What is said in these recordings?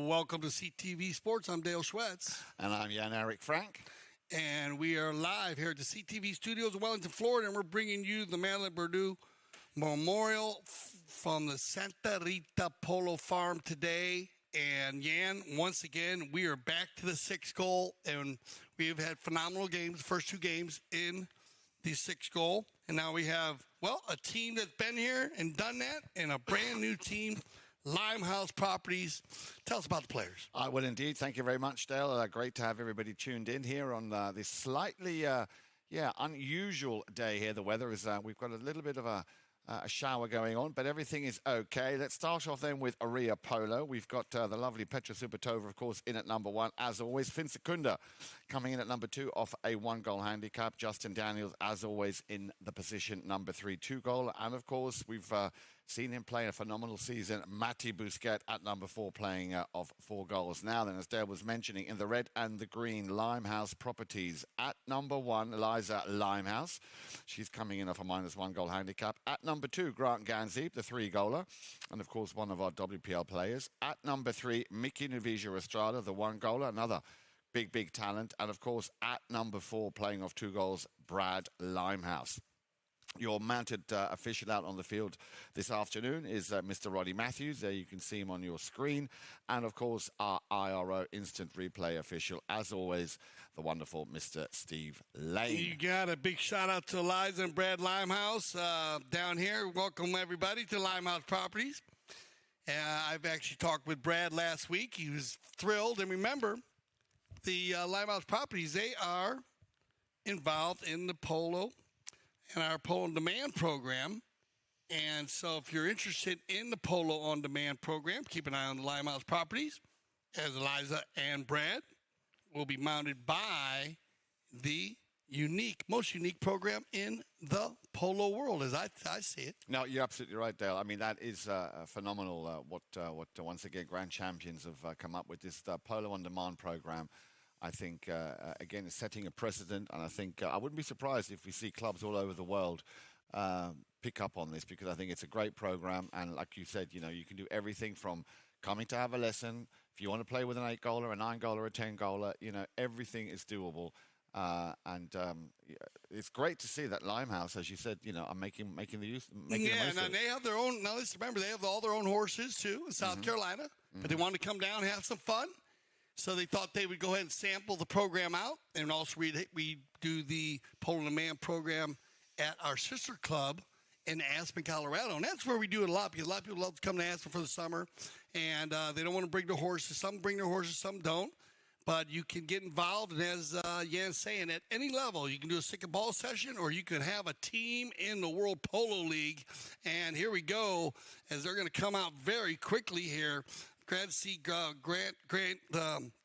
welcome to CTV Sports. I'm Dale Schwetz. And I'm Jan-Eric Frank. And we are live here at the CTV studios in Wellington, Florida, and we're bringing you the Madelon Bourdieu Memorial from the Santa Rita Polo Farm today. And Jan, once again, we are back to the sixth goal, and we have had phenomenal games, first two games in the sixth goal. And now we have, a team that's been here and done that, and a brand new team, Limehouse Properties. Tell us about the players. I will indeed. Thank you very much, Dale. Great to have everybody tuned in here on this slightly, unusual day here. The weather is, we've got a little bit of a shower going on, but everything is okay. Let's start off then with Orea Polo. We've got the lovely Petra Supetova, of course, in at number one, as always. Finn Secunda coming in at number two off a one-goal handicap. Justin Daniels, as always, in the position number 3, 2-goal. And, of course, we've seen him play a phenomenal season. Matti Busquets at number 4 playing of 4 goals. Now then, as Dale was mentioning, in the red and the green, Limehouse Properties. At number 1, Eliza Limehouse. She's coming in off a -1 goal handicap. At number 2, Grant Ganzi, the 3-goaler. And, of course, one of our WPL players. At number 3, Mickey Nuvija Estrada, the 1-goaler. Another big talent. And, of course, at number 4, playing off 2 goals, Brad Limehouse. Your mounted official out on the field this afternoon is Mr. Roddy Matthews. There you can see him on your screen. And, of course, our IRO instant replay official, as always, the wonderful Mr. Steve Lane. You got a big shout-out to Eliza and Brad Limehouse down here. Welcome, everybody, to Limehouse Properties. I've actually talked with Brad last week. He was thrilled. And remember, the Limehouse Properties, they are involved in the Polo and our Polo On Demand program. And so if you're interested in the Polo On Demand program, keep an eye on the Limehouse Properties, as Eliza and Brad will be mounted by the most unique program in the polo world, as I see it. No, you're absolutely right, Dale. I mean, that is phenomenal what once again, grand champions have come up with this Polo On Demand program. I think, again, it's setting a precedent, and I think I wouldn't be surprised if we see clubs all over the world pick up on this, because I think it's a great program. And like you said, you can do everything from coming to have a lesson. If you want to play with an 8-goaler, a 9-goaler, a 10-goaler, everything is doable. It's great to see that Limehouse, as you said, are making the use. Now they have their own. Now let's remember, they have all their own horses too in South Carolina, but they wanted to come down and have some fun. So they thought they would go ahead and sample the program out. And also we do the Polo On Demand program at our sister club in Aspen, Colorado. And that's where we do it a lot, because a lot of people love to come to Aspen for the summer. And they don't want to bring their horses. Some bring their horses, some don't. But you can get involved. And as Jan's saying, at any level, you can do a stick and ball session, or you could have a team in the World Polo League. And here we go, as they're going to come out very quickly here. Glad to see Grant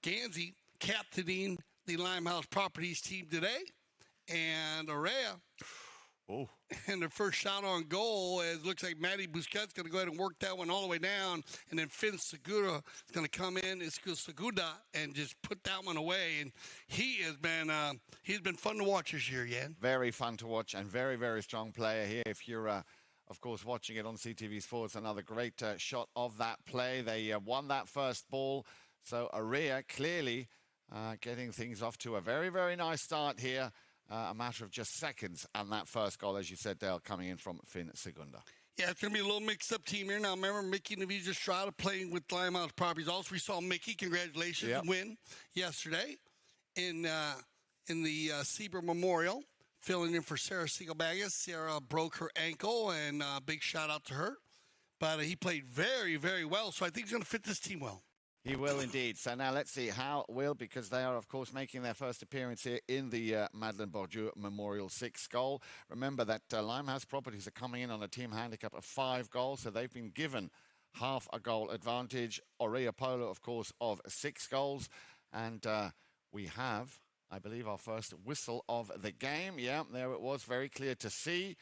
Ganzi captaining the Limehouse Properties team today. And Orea. Oh. And their first shot on goal, it looks like Matti Busquets going to go ahead and work that one all the way down. And then Finn Segura is going to come in, Segunda, and just put that one away. And he's been fun to watch this year, Jan. Very fun to watch, and very, very strong player here. If you're of course, watching it on CTV Sports, another great shot of that play. They won that first ball. So Orea clearly getting things off to a very, very nice start here. A matter of just seconds. And that first goal, as you said, Dale, coming in from Finn Segunda. Yeah, it's going to be a little mixed-up team here. Now, remember, Mickey Nuvija Estrada playing with Limehouse Properties. Also, we saw Mickey, congratulations, win yesterday in the Seaber Memorial, filling in for Sarah Siegelbagas. Sarah broke her ankle, and big shout-out to her. But he played very, very well, so I think he's going to fit this team well. He will indeed. So now let's see how it will, because they are, of course, making their first appearance here in the Madelon Bourdieu Memorial 6 goal. Remember that Limehouse Properties are coming in on a team handicap of 5 goals, so they've been given half a goal advantage. Orea Polo, of course, of 6 goals. And we have, I believe, our first whistle of the game. Yeah, there it was, very clear to see,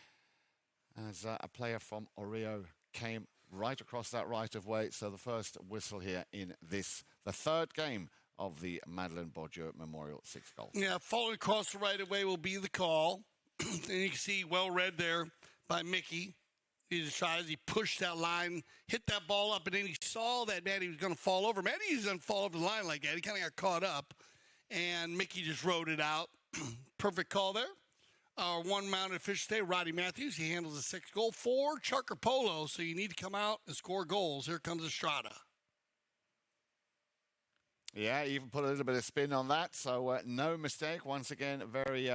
as a player from Orea came right across that right-of-way. So the first whistle here in this, the third game of the Madelon Bourdieu Memorial 6 goal. Yeah, falling across the right-of-way will be the call. And you can see, well read there by Mickey. Estrada, he pushed that line, hit that ball up, and then he saw that Matty was going to fall over. Matty doesn't fall over the line like that. He kind of got caught up, and Mickey just rode it out. Perfect call there. Our one mounted official today, Roddy Matthews. He handles the 6th goal. 4 Chucker Polo, so you need to come out and score goals. Here comes Estrada. Yeah, even put a little bit of spin on that, so no mistake. Once again, very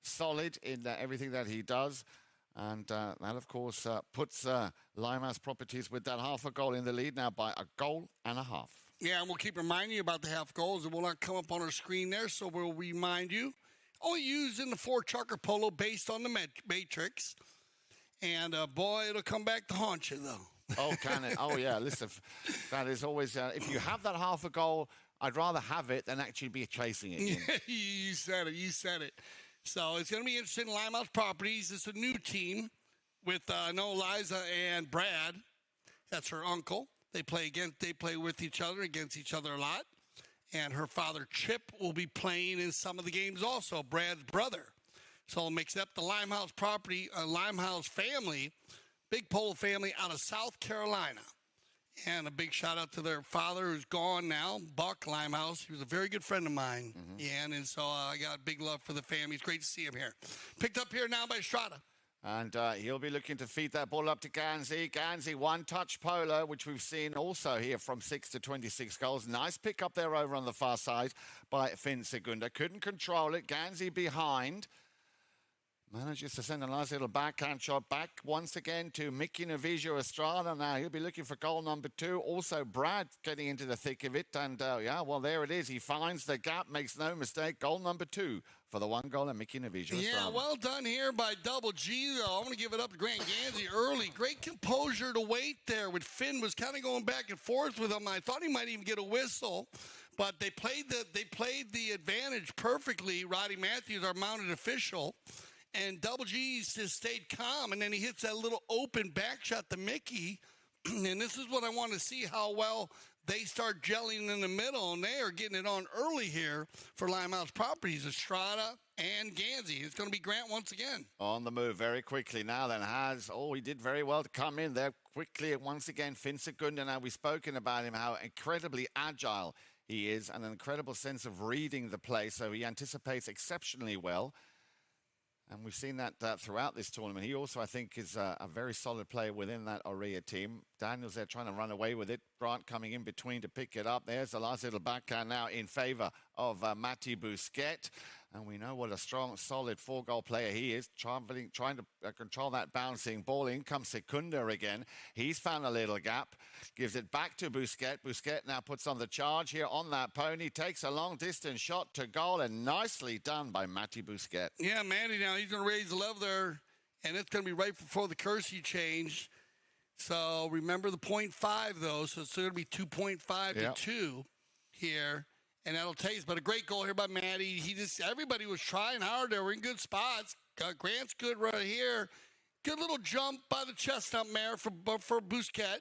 solid in everything that he does. And that, of course, puts Limehouse Properties with that half a goal in the lead now by a goal and a half. Yeah, and we'll keep reminding you about the half goals. It will not come up on our screen there, so we'll remind you. Only used in the 4 Chucker Polo based on the matrix. And, boy, it'll come back to haunt you, though. Oh, can it? Oh, yeah. Listen, that is always, if you have that half a goal, I'd rather have it than actually be chasing it. You said it. You said it. So it's going to be interesting. Limehouse Properties. It's a new team with Liza and Brad. That's her uncle. They play with each other, against each other a lot. And her father, Chip, will be playing in some of the games also, Brad's brother. So it'll mix up the Limehouse Property, Limehouse family, big Polo family out of South Carolina. And a big shout out to their father who's gone now, Buck Limehouse. He was a very good friend of mine. Mm-hmm. Yeah, and so I got big love for the family. It's great to see him here. Picked up here now by Estrada. And he'll be looking to feed that ball up to Gansey. Gansey, one-touch Polo, which we've seen also here from 6 to 26 goals. Nice pick up there over on the far side by Finn Segunda. Couldn't control it. Gansey behind. Manages to send a nice little backhand shot back once again to Mickey Navijo Estrada. Now he'll be looking for goal number 2. Also Brad getting into the thick of it. And yeah, well, there it is. He finds the gap, makes no mistake. Goal number 2 for the 1 goal at Mickey Navijo Estrada. Yeah, well done here by Double G, though. I'm going to give it up to Grant Gansey early. Great composure to wait there with Finn was kind of going back and forth with him. I thought he might even get a whistle. But they played the advantage perfectly. Roddy Matthews, our mounted official. And Double G just stayed calm, and then he hits that little open back shot to Mickey. And this is what I want to see, how well they start gelling in the middle, and they are getting it on early here for Limehouse Properties, Estrada and Gansey. It's going to be Grant once again. On the move very quickly now then he did very well to come in there quickly once again. Finn Segunda, now we've spoken about him, how incredibly agile he is, and an incredible sense of reading the play, so he anticipates exceptionally well. And we've seen that throughout this tournament. He also, I think, is a very solid player within that Orea team. Daniel's there trying to run away with it. Grant coming in between to pick it up. There's the last little backhand now in favor of Matty Bousquet. And we know what a strong, solid 4-goal player he is, trying to control that bouncing ball. In comes Segunda again. He's found a little gap, gives it back to Bousquet. Bousquet now puts on the charge here on that pony, takes a long-distance shot to goal, and nicely done by Matty Bousquet. Yeah, Matty now, he's going to raise the level there, and it's going to be right before the curfew change. So remember the 0.5, though, so it's going to be 2.5 to 2 here. And that'll taste, but a great goal here by Matty. Everybody was trying hard. They were in good spots. Grant's good right here. Good little jump by the chestnut mare for Bousquet.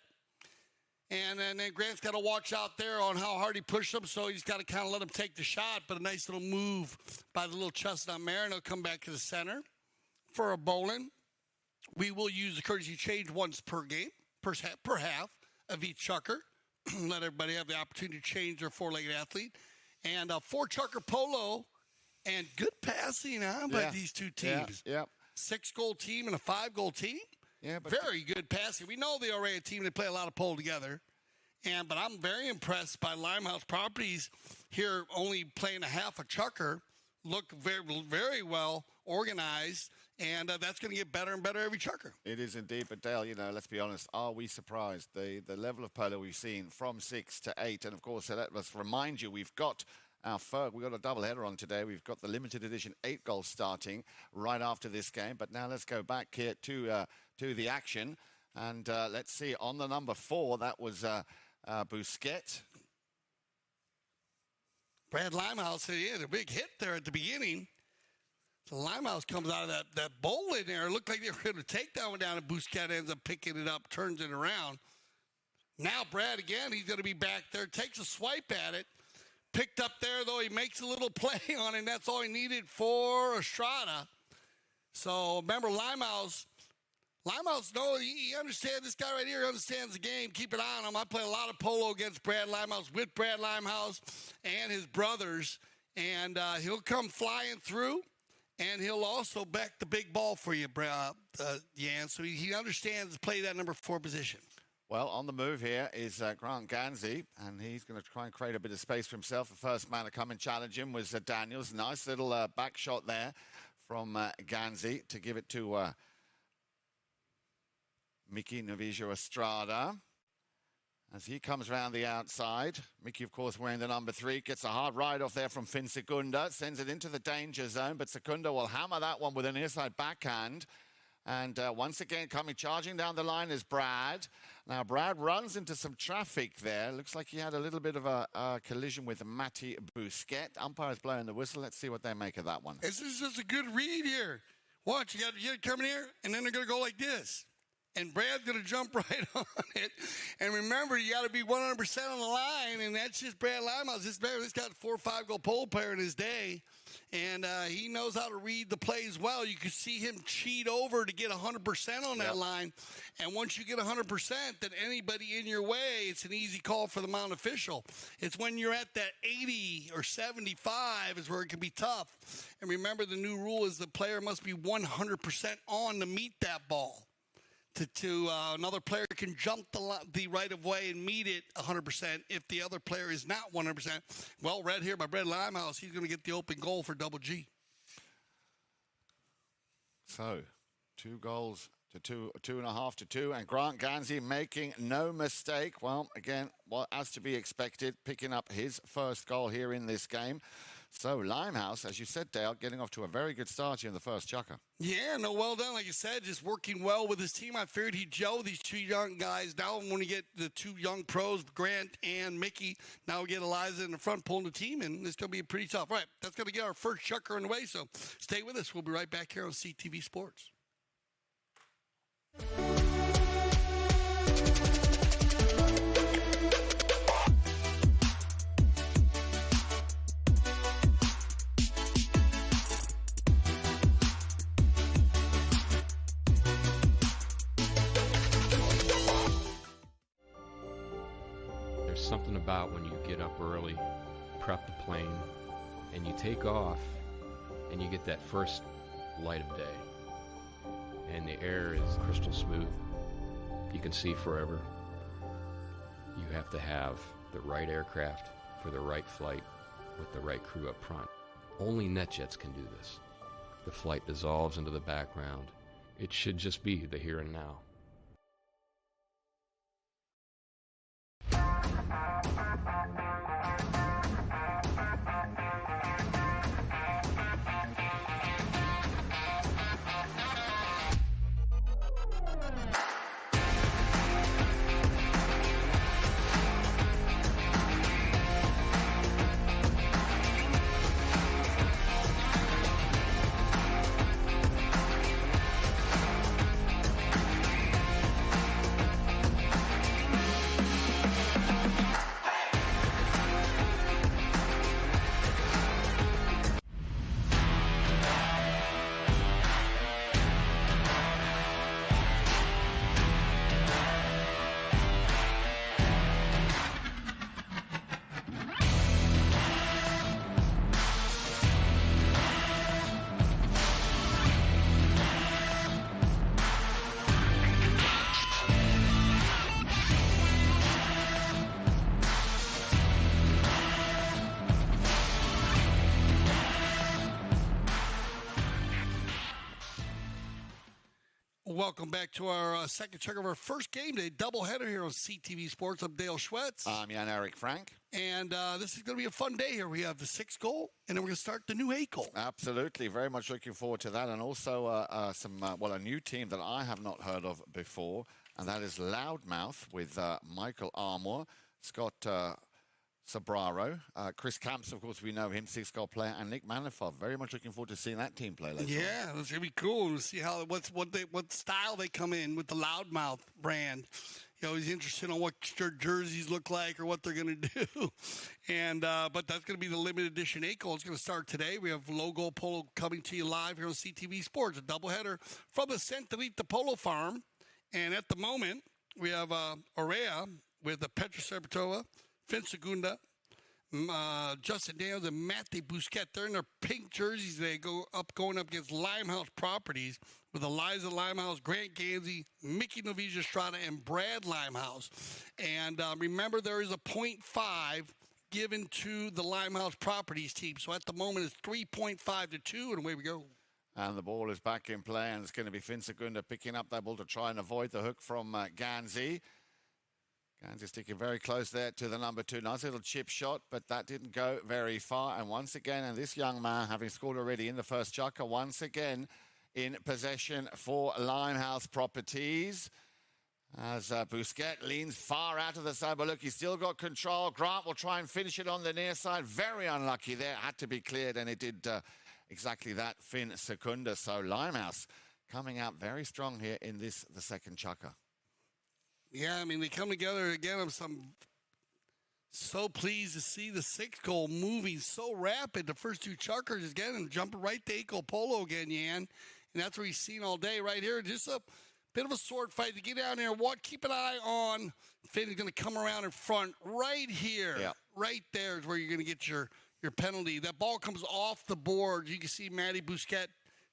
And then Grant's got to watch out there on how hard he pushed him, so he's got to kind of let him take the shot. But a nice little move by the little chestnut mare, and he'll come back to the center for a bowling. We will use the courtesy change once per game, per half of each chucker. Let everybody have the opportunity to change their 4-legged athlete. And 4 Chucker Polo and good passing by these two teams. Yeah. 6-goal team and a 5-goal team. Yeah, but very good passing. We know the Orea team, they play a lot of polo together. But I'm very impressed by Limehouse Properties here only playing a half a chucker. Look very, very well organized. And that's going to get better and better every chucker. It is indeed. But Dale, let's be honest, are we surprised? The level of polo we've seen from 6 to 8. And, of course, let us remind you, we've got a double header on today. We've got the limited edition 8 goals starting right after this game. But now let's go back here to the action. And let's see, on the number 4, that was Bousquet. Brad Limehouse, he had a big hit there at the beginning. So Limehouse comes out of that bowl in there. It looked like they were going to take that one down, and Bousquet ends up picking it up, turns it around. Now Brad again, he's going to be back there, takes a swipe at it. Picked up there, though, he makes a little play on it, and that's all he needed for Estrada. So remember, Limehouse Limehouse, no, he understands. This guy right here understands the game. Keep an eye on him. I play a lot of polo against Brad Limehouse, with Brad Limehouse and his brothers. And he'll come flying through, and he'll also back the big ball for you, Jan. So he understands to play that number 4 position. Well, on the move here is Grant Gansey, and he's going to try and create a bit of space for himself. The first man to come and challenge him was Daniels. Nice little back shot there from Gansey to give it to Mickey Novijo Estrada. As he comes around the outside, Mickey, of course, wearing the number 3, gets a hard ride off there from Finn Secunda, sends it into the danger zone, but Secunda will hammer that one with an inside backhand. And once again, coming charging down the line is Brad. Now, Brad runs into some traffic there. Looks like he had a little bit of a collision with Matty Bousquet. Umpire's blowing the whistle. Let's see what they make of that one. This is just a good read here. Watch, you got coming here, and then they're going to go like this. And Brad's going to jump right on it. And remember, you got to be 100% on the line, and that's just Brad Limehouse. This got a 4 or 5 goal pole player in his day, and he knows how to read the plays well. You can see him cheat over to get 100% on that line. And once you get 100%, then anybody in your way, it's an easy call for the mound official. It's when you're at that 80 or 75 is where it can be tough. And remember, the new rule is the player must be 100% on to meet that ball. Another player can jump the right of way and meet it 100% if the other player is not 100%. Well read here by Brad Limehouse. He's going to get the open goal for Double G. So 2 goals to 2.5 to 2, and Grant Gansey making no mistake. Well, again, as to be expected, picking up his first goal here in this game. So Limehouse, as you said, Dale, getting off to a very good start here in the first chukker. Yeah, no, well done. Like you said, just working well with his team. I figured he'd gel these 2 young guys. Now when we get the 2 young pros, Grant and Mickey, now we get Eliza in the front pulling the team, and it's going to be pretty tough. All right, that's going to get our first chukker in the way, so stay with us. We'll be right back here on CTV Sports. There's something about when you get up early, prep the plane, and you take off, and you get that first light of day. And the air is crystal smooth. You can see forever. You have to have the right aircraft for the right flight with the right crew up front. Only NetJets can do this. The flight dissolves into the background. It should just be the here and now. Welcome back to our second check of our first game day doubleheader here on CTV Sports. I'm Dale Schwetz. I'm Jan-Eric Frank. And this is going to be a fun day here. We have the 6th goal, and then we're going to start the new 8 goal. Absolutely. Very much looking forward to that. And also a new team that I have not heard of before, and that is Loudmouth with Michael Armour, Scott Sobraro, Chris Camps, of course, we know him, 6-goal player, and Nick Manifov. Very much looking forward to seeing that team play later. Yeah, it's gonna be cool to see how what style they come in with the Loudmouth brand. he's interested on what jerseys look like or what they're going to do. And but that's going to be the limited edition 8-goal. It's going to start today. We have logo Polo coming to you live here on CTV Sports, a doubleheader from the Centinita Polo Farm. And at the moment, we have Orea with Petra Serbatova, Finn Segunda, Justin Daniels, and Matty Bousquet. They're in their pink jerseys. They going up against Limehouse Properties with Eliza Limehouse, Grant Gansey, Mickey Novisia Estrada, and Brad Limehouse. And remember, there is a 0.5 given to the Limehouse Properties team. So at the moment, it's 3.5 to 2, and away we go. And the ball is back in play, and it's going to be Finn Segunda picking up that ball to try and avoid the hook from Gansey. Gansey sticking very close there to the number 2. Nice little chip shot, but that didn't go very far. And once again, and this young man, having scored already in the first chukker, once again in possession for Limehouse Properties. As Bousquet leans far out of the side, but look, he's still got control. Grant will try and finish it on the near side. Very unlucky there. Had to be cleared, and it did exactly that, Finn Segunda. So Limehouse coming out very strong here in the second chukker. Yeah, I mean, they come together again. I'm so pleased to see the 6th goal moving so rapid. The first 2 chukkers is getting jumping right to 8-goal Polo again, Yan. And that's what he's seen all day right here. Just a bit of a sword fight to get down there. Keep an eye on Finn is going to come around in front right here. Yeah. Right there is where you're going to get your penalty. That ball comes off the board. You can see Matty Bousquet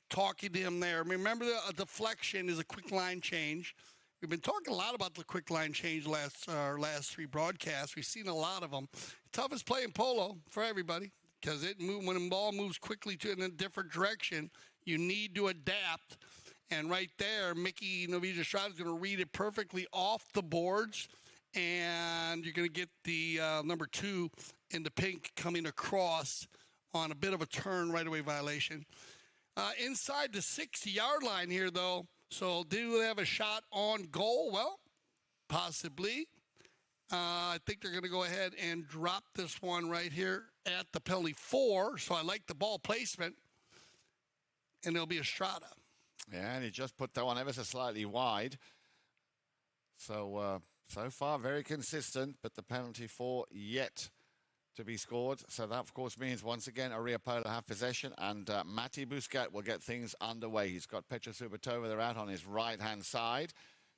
talking to him there. Remember, a deflection is a quick line change. We've been talking a lot about the quick line change last 3 broadcasts. We've seen a lot of them. Toughest play in polo for everybody because when the ball moves quickly in a different direction, you need to adapt. And right there, Mickey Novisia Estrada is going to read it perfectly off the boards, and you're going to get the number 2 in the pink coming across on a bit of a turn right-away violation. Inside the 60-yard line here, though, so do they have a shot on goal? Well, possibly. I think they're going to go ahead and drop this one right here at the penalty 4. So I like the ball placement, and it'll be Estrada. Yeah, and he just put that one ever so slightly wide. So, so far, very consistent, but the penalty 4 yet to be scored. So that, of course, means once again, Orea Polo have possession, and Matty Bousquet will get things underway. He's got Petra Serbatova there out on his right-hand side.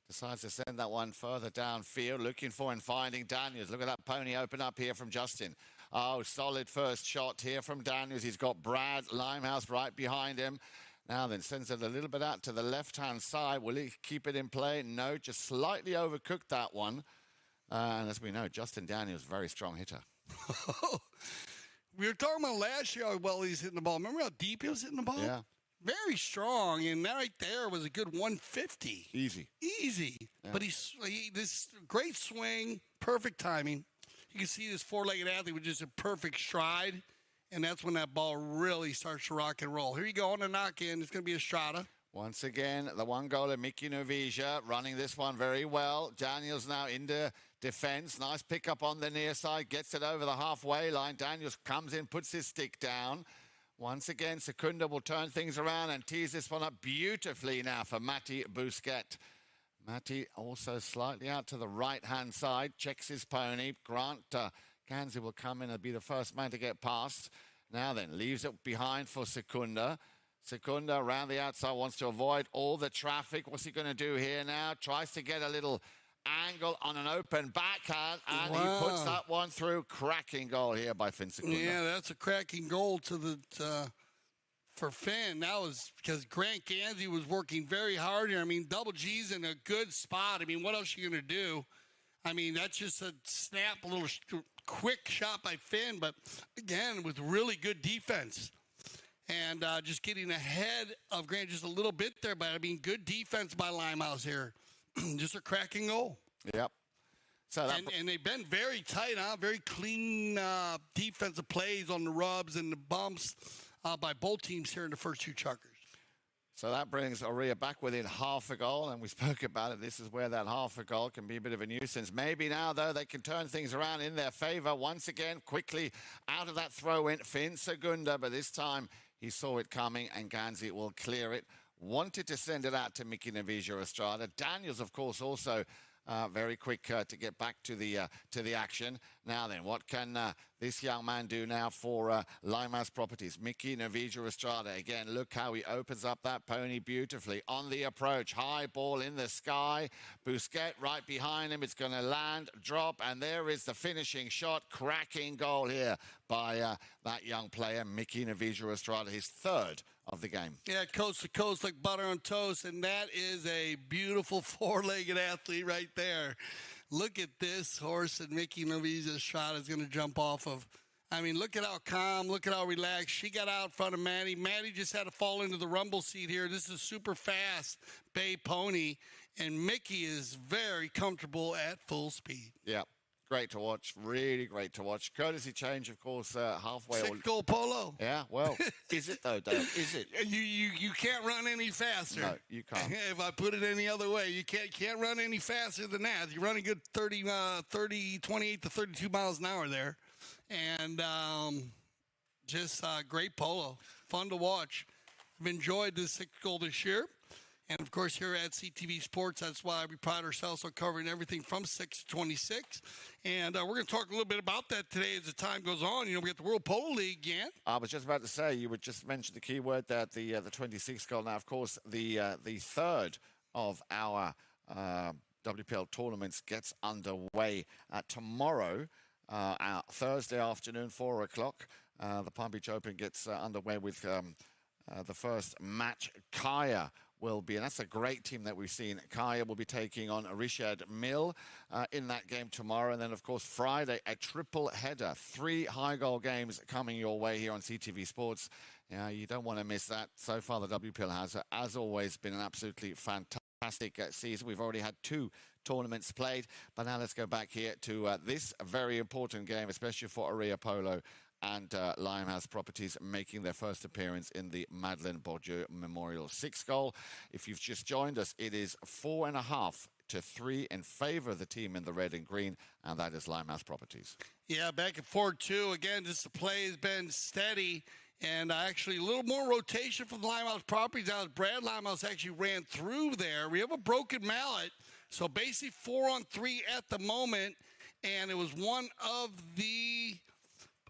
Decides to send that one further downfield, looking for and finding Daniels. Look at that pony open up here from Justin. Oh, solid first shot here from Daniels. He's got Brad Limehouse right behind him. Now then, sends it a little bit out to the left-hand side. Will he keep it in play? No, just slightly overcooked that one. And as we know, Justin Daniels, very strong hitter. We were talking about last year how well he's hitting the ball. Remember how deep he was hitting the ball? Yeah. Very strong, and that right there was a good 150. Easy. Yeah. But this great swing, perfect timing. You can see this 4-legged athlete with just a perfect stride, and that's when that ball really starts to rock and roll. Here you go on the knock-in. It's going to be Estrada. Once again, the one goaler, Mickey Novisia, running this one very well. Daniels now into defense. Nice pickup on the near side. Gets it over the halfway line. Daniels comes in, puts his stick down. Once again, Segunda will turn things around and tease this one up beautifully now for Matty Bousquet. Matty also slightly out to the right-hand side. Checks his pony. Grant Gansey will come in and be the first man to get past. Now then, leaves it behind for Segunda. Segunda around the outside, wants to avoid all the traffic. What's he going to do here now? Tries to get a little angle on an open backhand, and he puts that one through. Cracking goal here by Finn Segunda. Yeah, that's a cracking goal for Finn. That was because Grant Gansey was working very hard here. I mean, double G's in a good spot. I mean, what else are you going to do? I mean, that's just a snap, a little quick shot by Finn, but again, with really good defense. And just getting ahead of Grant just a little bit there. But, I mean, good defense by Limehouse here. Just a cracking goal. Yep. So and they've been very tight, huh? Very clean defensive plays on the rubs and the bumps by both teams here in the first 2 chukkers. So that brings Orea back within half a goal, and we spoke about it. This is where that half a goal can be a bit of a nuisance. Maybe now, though, they can turn things around in their favor. Once again, quickly out of that throw-in, Finn Segunda, but this time he saw it coming, and Gansey will clear it. Wanted to send it out to Mickey Novisia Estrada. Daniels, of course, also very quick to get back to the action. Now then, what can this young man do now for Limehouse Properties? Mickey Navija Estrada. Again, look how he opens up that pony beautifully. On the approach, high ball in the sky. Busquet right behind him. It's going to land, drop, and there is the finishing shot. Cracking goal here by that young player, Mickey Navija Estrada, his third of the game. Yeah, coast to coast like butter on toast, and that is a beautiful four-legged athlete right there. Look at this horse that Mickey Navija Estrada is going to jump off of. I mean, look at how calm, look at how relaxed. She got out in front of Maddie. Maddie just had to fall into the rumble seat here. This is a super fast bay pony, and Mickey is very comfortable at full speed. Yeah. Great to watch, really great to watch. Courtesy change, of course, halfway. Six-goal Polo. Yeah, well, is it though, Dale? Is it? You can't run any faster. No, you can't. If I put it any other way, you can't run any faster than that. You're running good 28 to 32 miles an hour there, and just great polo, fun to watch. I've enjoyed this 6th goal this year. And, of course, here at CTV Sports, that's why we pride ourselves on covering everything from 6 to 26. And we're going to talk a little bit about that today as the time goes on. You know, we got the World Polo League again. I was just about to say, you would just mention the key word there, the 26th goal. Now, of course, the third of our WPL tournaments gets underway tomorrow, Thursday afternoon, 4 o'clock. The Palm Beach Open gets underway with the first match. Kaya will be, and that's a great team that we've seen. Kaya will be taking on Richard Mill in that game tomorrow. And then, of course, Friday, a triple header. 3 high-goal games coming your way here on CTV Sports. You don't want to miss that. So far, the WPL has, as always, been an absolutely fantastic season. We've already had 2 tournaments played. But now let's go back here to this very important game, especially for Orea Polo and Limehouse Properties making their first appearance in the Madelon Bourdieu Memorial 6th goal. If you've just joined us, it is 4.5 to 3 in favor of the team in the red and green, and that is Limehouse Properties. Yeah, back at 4-2. Again, just the play has been steady, and actually a little more rotation from the Limehouse Properties. As Brad Limehouse actually ran through there. We have a broken mallet, so basically 4-on-3 at the moment, and it was one of the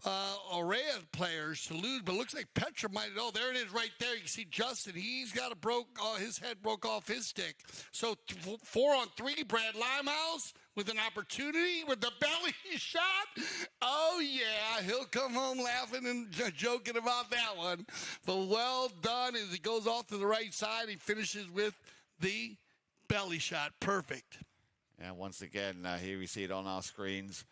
Orea players to lose, but it looks like Petra might. Oh, there it is right there. You can see Justin. He's got his head broke off his stick. So 4-on-3, Brad Limehouse with an opportunity with the belly shot. Oh, yeah, he'll come home laughing and joking about that one. But well done as he goes off to the right side. He finishes with the belly shot. Perfect. Yeah, once again, here we see it on our screens.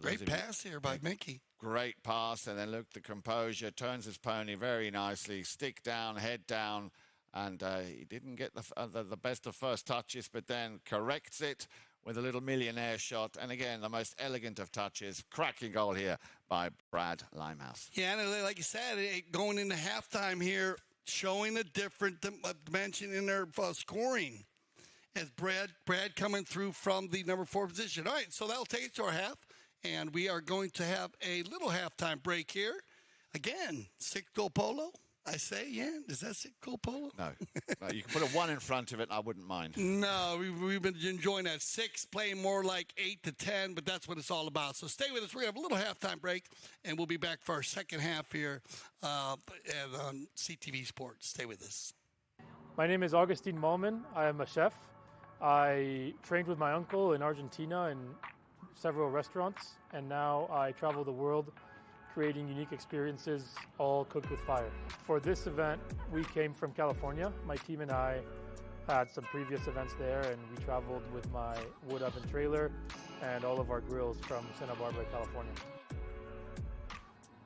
Great pass here by Mickey. Great pass, and then look, the composure, turns his pony very nicely, stick down, head down, and he didn't get the best of first touches, but then corrects it with a little millionaire shot, and again, the most elegant of touches. Cracking goal here by Brad Limehouse. Yeah, and like you said, going into halftime here, showing a different dimension in their scoring. As Brad coming through from the number 4 position. All right, so that'll take us to our half, and we are going to have a little halftime break here. Again, 6-goal polo. I say, yeah, is that 6-goal polo? No, you can put a 1 in front of it. I wouldn't mind. No, we've been enjoying that 6, playing more like 8 to 10, but that's what it's all about. So stay with us. We're going to have a little halftime break, and we'll be back for our second half here on CTV Sports. Stay with us. My name is Augustine Malman. I am a chef. I trained with my uncle in Argentina in several restaurants, and now I travel the world creating unique experiences, all cooked with fire. For this event, we came from California. My team and I had some previous events there, and we traveled with my wood oven trailer and all of our grills from Santa Barbara, California.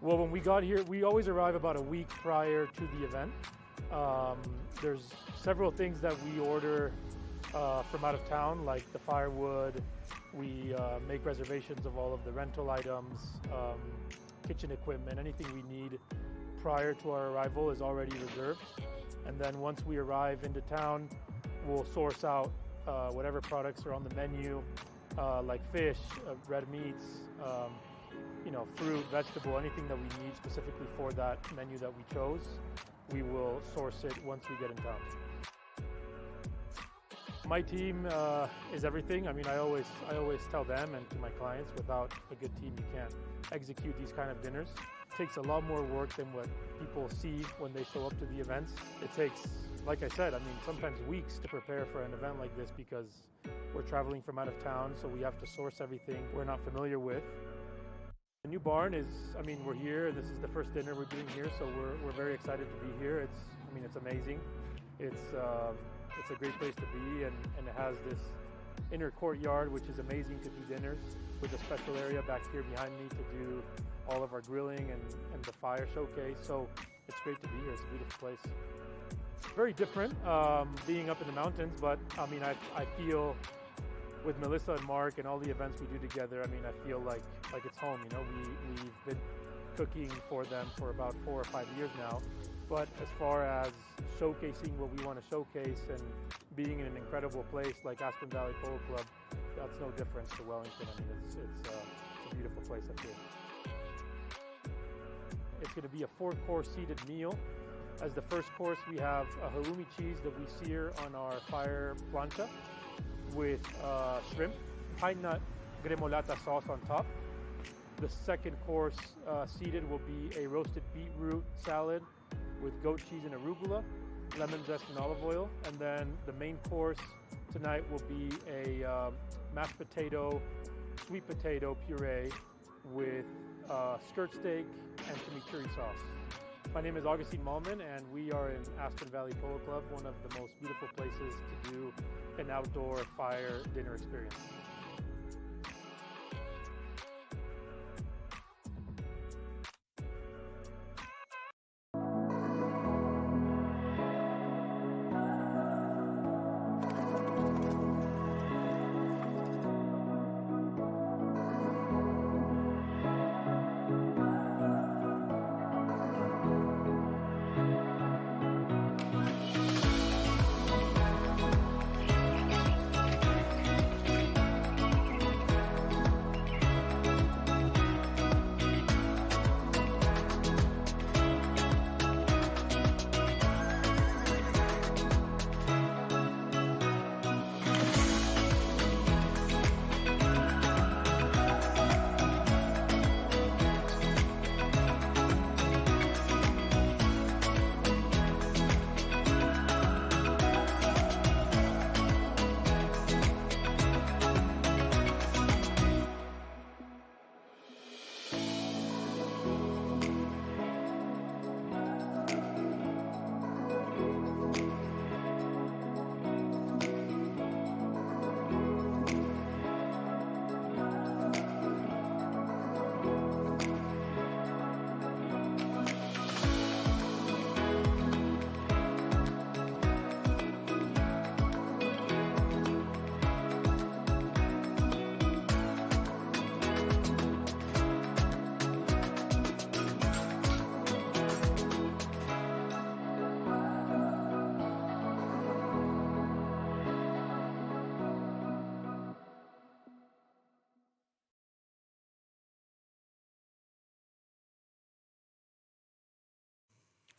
Well, when we got here, we always arrive about a week prior to the event. There's several things that we order from out of town, like the firewood. We make reservations of all of the rental items, kitchen equipment, anything we need prior to our arrival is already reserved. And then once we arrive into town, we'll source out whatever products are on the menu, like fish, red meats, fruit, vegetable, anything that we need specifically for that menu that we chose. We will source it once we get in town. my team is everything. I mean, I always tell them and to my clients, without a good team, you can't execute these kind of dinners. It takes a lot more work than what people see when they show up to the events. It takes, like I said, I mean, sometimes weeks to prepare for an event like this because we're traveling from out of town, so we have to source everything we're not familiar with. The new barn is, I mean, we're here. This is the first dinner we're doing here, so we're very excited to be here. It's amazing. It's a great place to be, and it has this inner courtyard, which is amazing to do dinners, with a special area back here behind me to do all of our grilling and the fire showcase. So it's great to be here. It's a beautiful place. Very different being up in the mountains, but I mean, I feel with Melissa and Mark and all the events we do together, I mean, I feel like it's home. You know, we've been cooking for them for about 4 or 5 years now. But as far as showcasing what we want to showcase and being in an incredible place like Aspen Valley Polo Club, that's no difference to Wellington. I mean, it's a beautiful place up here. It's going to be a 4-course seated meal. As the first course, we have a halloumi cheese that we sear on our fire plancha with shrimp, pine nut gremolata sauce on top. The second course seated will be a roasted beetroot salad with goat cheese and arugula, lemon zest and olive oil. And then the main course tonight will be a mashed potato, sweet potato puree with skirt steak and chimichurri sauce. My name is Augustine Malman, and we are in Aspen Valley Polo Club, one of the most beautiful places to do an outdoor fire dinner experience.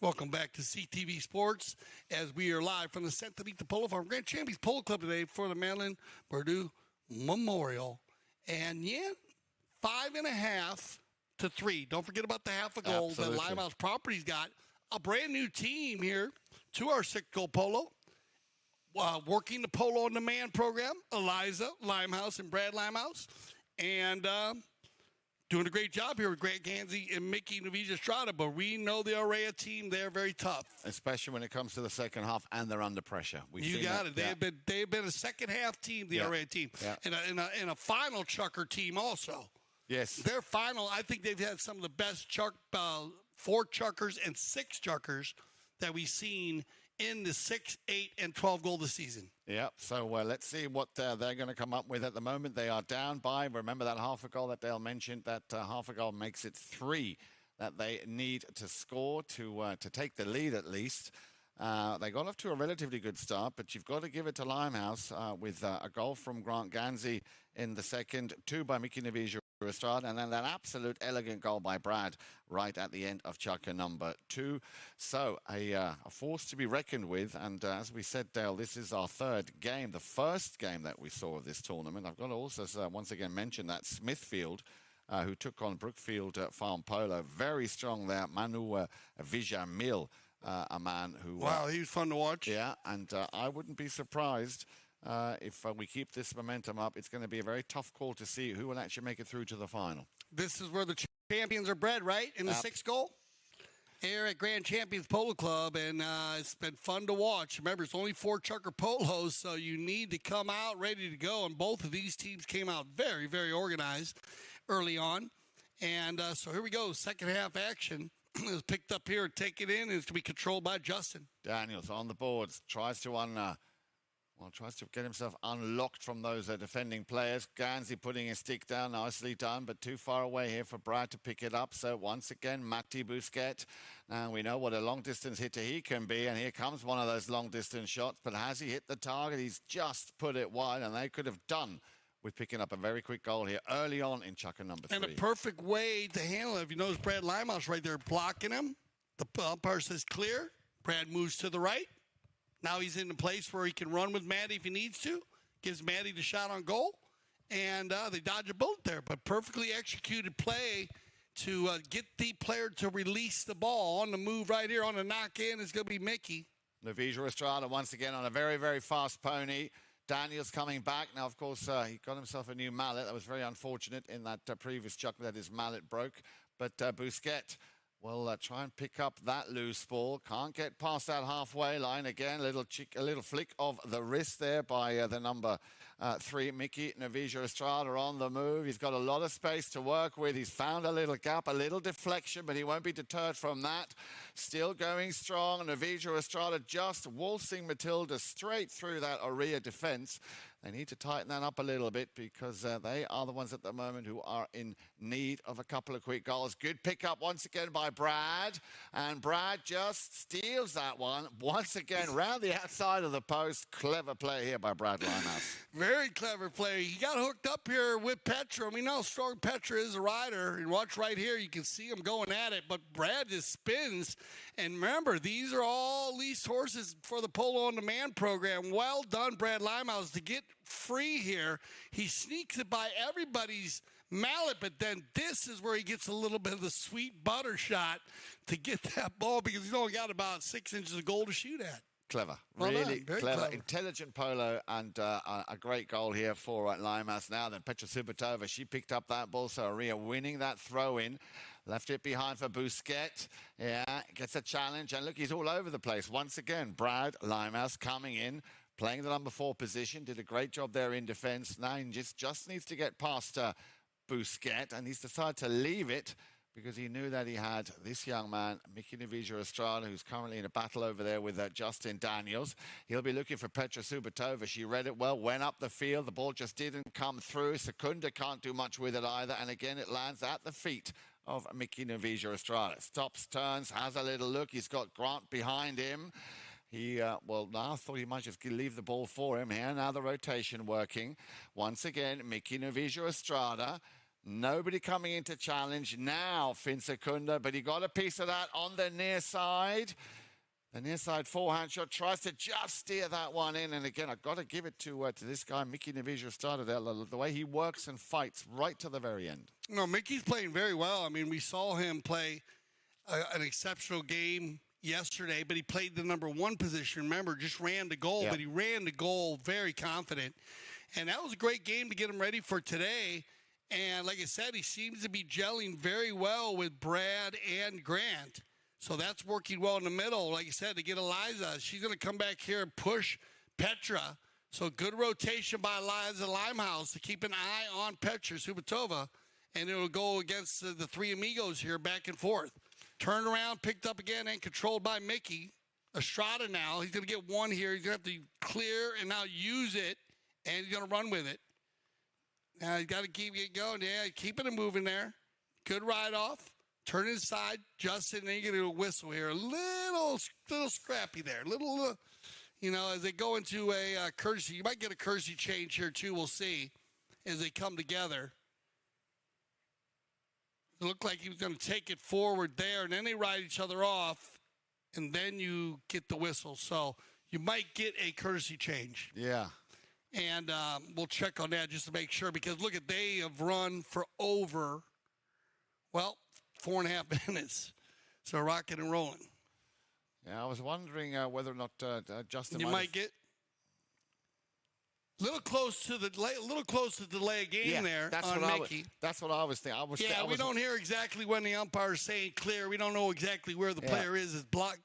Welcome back to CTV Sports as we are live from the Santa Rita Polo Farm Grand Champions Polo Club today for the Madelon Bourdieu Memorial. And yeah, 5.5 to 3. Don't forget about the half a goal that Limehouse Properties got. A brand new team here to our 6-goal polo. Working the Polo on Demand program, Eliza Limehouse and Brad Limehouse. And doing a great job here with Grant Gansey and Mickey Navija-Estrada, but we know the Orea team, they're very tough. Especially when it comes to the second half and they're under pressure. You got it. They've been a second half team, the Orea team, and a final chucker team also. Yes. Their final, I think they've had some of the best 4 chuckers and 6 chuckers that we've seen in the 6, 8, and 12 goal this season. Yeah, so let's see what they're going to come up with at the moment. They are down by, remember that half a goal that Dale mentioned, that half a goal makes it 3 that they need to score to take the lead at least. They got off to a relatively good start, but you've got to give it to Limehouse with a goal from Grant Gansey in the second, 2 by Mickey Navija Estrada, and then that absolute elegant goal by Brad right at the end of chukker number 2. So a force to be reckoned with, and as we said, Dale, this is our third game, the first game that we saw of this tournament. I've got to also once again mention that Smithfield, who took on Brookfield Farm Polo, very strong there. Manu Vijamil, a man who... Wow, he was fun to watch. Yeah, and I wouldn't be surprised if we keep this momentum up. It's going to be a very tough call to see who will actually make it through to the final. This is where the champions are bred, right? In the sixth goal? Here at Grand Champions Polo Club, and it's been fun to watch. Remember, it's only 4 chukker polos, so you need to come out ready to go, and both of these teams came out very, very organized early on. And so here we go, second half action. Is picked up here, taken in, and it's going to be controlled by Justin. Daniels on the boards, tries to get himself unlocked from those defending players. Gansey putting his stick down, nicely done, but too far away here for Brad to pick it up. So once again, Matti Busquet. Now we know what a long-distance hitter he can be, and here comes one of those long-distance shots. But has he hit the target? He's just put it wide, and they could have done with picking up a very quick goal here early on in chukker number 3. And a perfect way to handle it. If you notice Brad Limehouse right there blocking him, the umpire says clear. Brad moves to the right. Now he's in a place where he can run with Matty if he needs to. Gives Matty the shot on goal. And they dodge a bullet there. But perfectly executed play to get the player to release the ball. On the move right here, on the knock-in, is going to be Mickey. Navija Estrada once again on a very, very fast pony. Daniels coming back. Now, of course, he got himself a new mallet. That was very unfortunate in that previous chukker that his mallet broke. But Busquet will try and pick up that loose ball. Can't get past that halfway line. Again, a little flick of the wrist there by the number 3, Mickey Navija Estrada on the move. He's got a lot of space to work with. He's found a little gap, a little deflection, but he won't be deterred from that. Still going strong. Navija Estrada just waltzing Matilda straight through that Orea defense. They need to tighten that up a little bit because they are the ones at the moment who are in need of a couple of quick goals. Good pickup once again by Brad. And Brad just steals that one once again round the outside of the post. Clever play here by Brad Limehouse. Very clever play. He got hooked up here with Petra. We know how strong Petra is a rider. And watch right here. You can see him going at it. But Brad just spins. And remember, these are all leased horses for the Polo on Demand program. Well done, Brad Limehouse, to get free here. He sneaks it by everybody's mallet, but then this is where he gets a little bit of the sweet butter shot to get that ball because he's only got about 6 inches of goal to shoot at. Clever. Well really done. Very clever. Intelligent polo and a great goal here for Limehouse. Now then, Petra Subotova, she picked up that ball, so Orea winning that throw-in. Left it behind for Busquet. Yeah, gets a challenge. And look, he's all over the place. Once again, Brad Limehouse coming in, playing the number 4 position. Did a great job there in defense. Now he just needs to get past Busquet. And he's decided to leave it because he knew that he had this young man, Mickey Navija Estrada, who's currently in a battle over there with Justin Daniels. He'll be looking for Petra Subotova. She read it well, went up the field. The ball just didn't come through. Secunda can't do much with it either. And again, it lands at the feet of Mickey Navija Estrada. Stops, turns, has a little look. He's got Grant behind him. He, well, now I thought he might just leave the ball for him here. Now the rotation working. Once again, Mickey Navija Estrada. Nobody coming into challenge. Now Finn Secunda, but he got a piece of that on the near side. The near side forehand shot, tries to just steer that one in. And again, I've got to give it to this guy, Mickey Navija Estrada, the way he works and fights right to the very end. No, Mickey's playing very well. I mean, we saw him play an exceptional game yesterday, but he played the number 1 position. Remember, just ran the goal, but he ran the goal very confident. And that was a great game to get him ready for today. And like I said, he seems to be gelling very well with Brad and Grant. So that's working well in the middle. Like I said, to get Eliza, she's going to come back here and push Petra. So good rotation by Eliza Limehouse to keep an eye on Petra Subotova. And it'll go against the 3 amigos here back and forth. Turned around, picked up again, and controlled by Mickey. Estrada now. He's going to get one here. He's going to have to clear and now use it. And he's going to run with it. Now he's got to keep it going. Yeah, keeping it moving there. Good ride off. Turn inside. Justin, then you get a whistle here. A little scrappy there. Little, as they go into a courtesy. You might get a courtesy change here, too. We'll see as they come together. It looked like he was going to take it forward there, and then they ride each other off, and then you get the whistle. So you might get a courtesy change. Yeah. And we'll check on that just to make sure, because, look, they have run for over, 4.5 minutes. So rocking and rolling. Yeah, I was wondering whether or not Justin might get a little close to the delay of game there on Mickey. That's what I was thinking. We don't hear exactly when the umpire is saying clear. We don't know exactly where the player is blocked.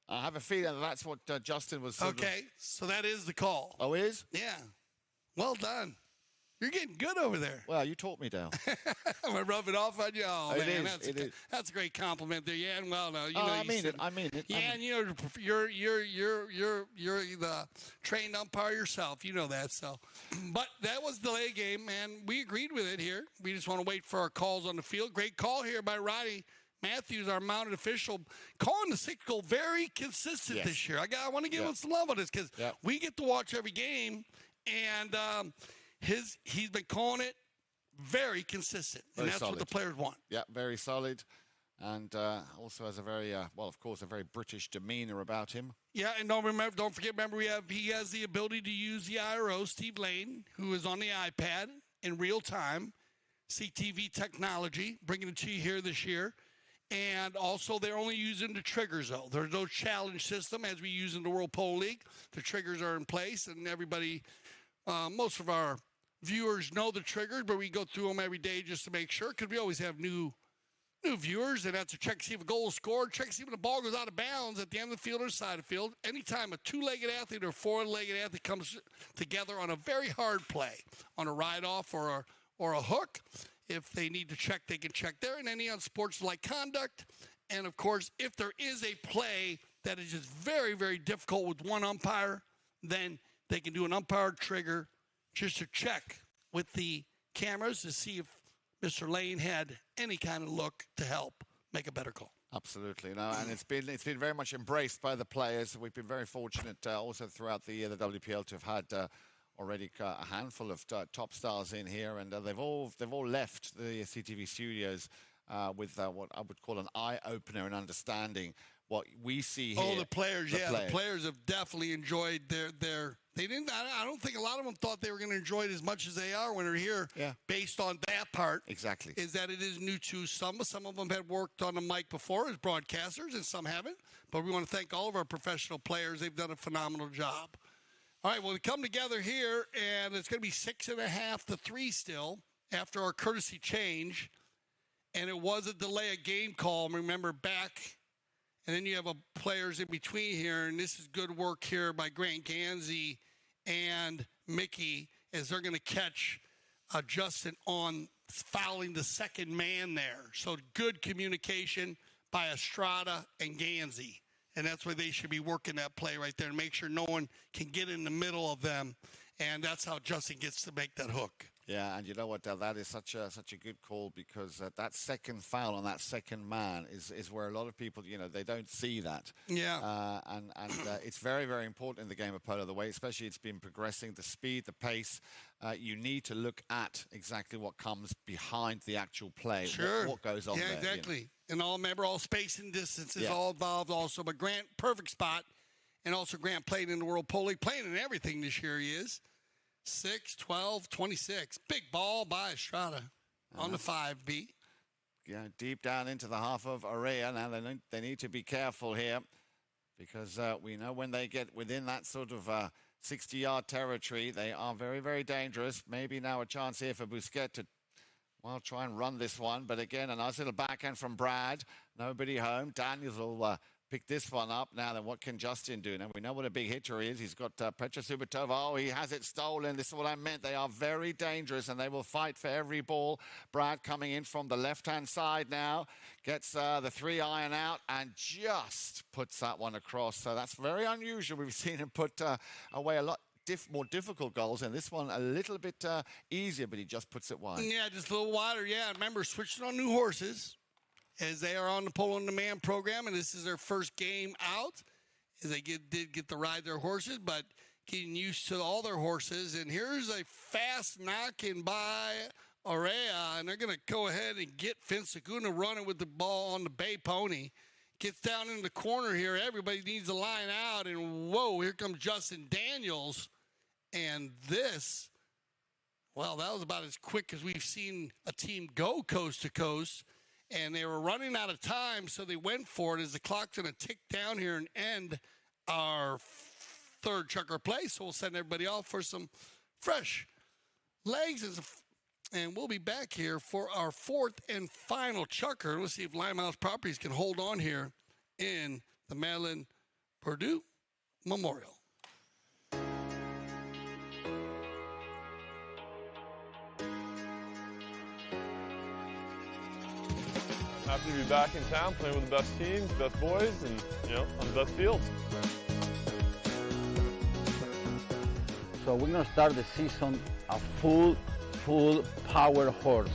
I have a feeling that's what Justin was. Okay, so that is the call. Oh, it is? Yeah. Well done. You're getting good over there. Well, you taught me, Dale. I'm gonna rub it off on you. Oh, man, is. That's a great compliment there. Yeah, and well, no, I mean it. Yeah, and you're the trained umpire yourself. You know that. So, but that was the delay game, and we agreed with it here. We just want to wait for our calls on the field. Great call here by Roddy Matthews, our mounted official, calling the sixth goal very consistent this year. I want to give him some love on this, because we get to watch every game, and he's been calling it very consistent, and that's what the players want. Yeah, very solid, and also has a very of course, a very British demeanor about him. Yeah, and don't forget, he has the ability to use the IRO, Steve Lane, who is on the iPad in real time, CTV technology, bringing it to you here this year. And also, they're only using the triggers, though. There's no challenge system as we use in the World Polo League. The triggers are in place, and everybody, most of our viewers know the triggers, but we go through them every day just to make sure, because we always have new viewers, and that's to check to see if a goal is scored, check to see if the ball goes out of bounds at the end of the field or side of the field. Anytime a two-legged athlete or four-legged athlete comes together on a very hard play, on a ride-off or a hook, if they need to check, they can check there. And any unsportsmanlike conduct. And, of course, if there is a play that is just very, very difficult with one umpire, then they can do an umpire trigger just to check with the cameras to see if Mr. Lane had any kind of look to help make a better call. Absolutely, no, and it's been very much embraced by the players. We've been very fortunate also throughout the WPL to have had already a handful of top stars in here, and they've all left the CTV studios with what I would call an eye opener and understanding what we see here. Oh, the players, the players have definitely enjoyed their. They didn't. I don't think a lot of them thought they were going to enjoy it as much as they are when they're here. Yeah. Based on that part, exactly, is that it is new to some. Some of them had worked on the mic before as broadcasters, and some haven't. But we want to thank all of our professional players. They've done a phenomenal job. All right, well, we come together here, and it's going to be 6.5 to 3 still after our courtesy change. And it was a delay of game call. Remember, back, and then you have players in between here, and this is good work here by Grant Gansey and Mickey, as they're going to catch Justin on fouling the second man there. So good communication by Estrada and Gansey. And that's where they should be working that play right there and make sure no one can get in the middle of them. And that's how Justin gets to make that hook. Yeah, and you know what, that is such a good call, because that second foul on that second man is where a lot of people, they don't see that. Yeah. And it's very, very important in the game of polo, the way especially it's been progressing, the speed, the pace. You need to look at exactly what comes behind the actual play. Sure. What goes on there. Yeah, exactly. And remember, all space and distance is all involved also. But Grant, perfect spot. And also Grant played in the World Polo League, playing in everything this year he is. 6, 12, 26. Big ball by Estrada on the 5B. Yeah, deep down into the half of Orea. Now they need to be careful here, because we know when they get within that sort of 60-yard territory, they are very, very dangerous. Maybe now a chance here for Busquets to, try and run this one. But again, a nice little backhand from Brad. Nobody home. Daniels will pick this one up. Now then, what can Justin do? Now we know what a big hitter he is. He's got Petra Subotova. Oh, he has it stolen. This is what I meant. They are very dangerous, and they will fight for every ball. Brad coming in from the left-hand side now. Gets the 3-iron out and just puts that one across. So that's very unusual. We've seen him put away a lot more difficult goals, and this one a little bit easier, but he just puts it wide. Yeah, just a little wider. Yeah, remember, switching on new horses, as they are on the Polo on Demand program, and this is their first game out, as they did get to ride their horses, but getting used to all their horses. And here's a fast knocking by Orea, and they're going to go ahead and get Finsaguna running with the ball on the Bay Pony. Gets down in the corner here. Everybody needs to line out, and whoa, here comes Justin Daniels. And this, well, that was about as quick as we've seen a team go coast to coast. And they were running out of time, so they went for it as the clock's going to tick down here and end our third chucker play. So we'll send everybody off for some fresh legs. And we'll be back here for our fourth and final chucker. Let's see if Limehouse Properties can hold on here in the Madelon Bourdieu Memorial. Happy to be back in town playing with the best teams, best boys, and, you know, on the best fields. So we're going to start the season a full power horse.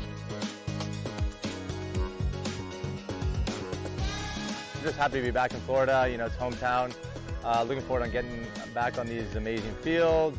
I'm just happy to be back in Florida. You know, it's hometown. Looking forward to getting back on these amazing fields.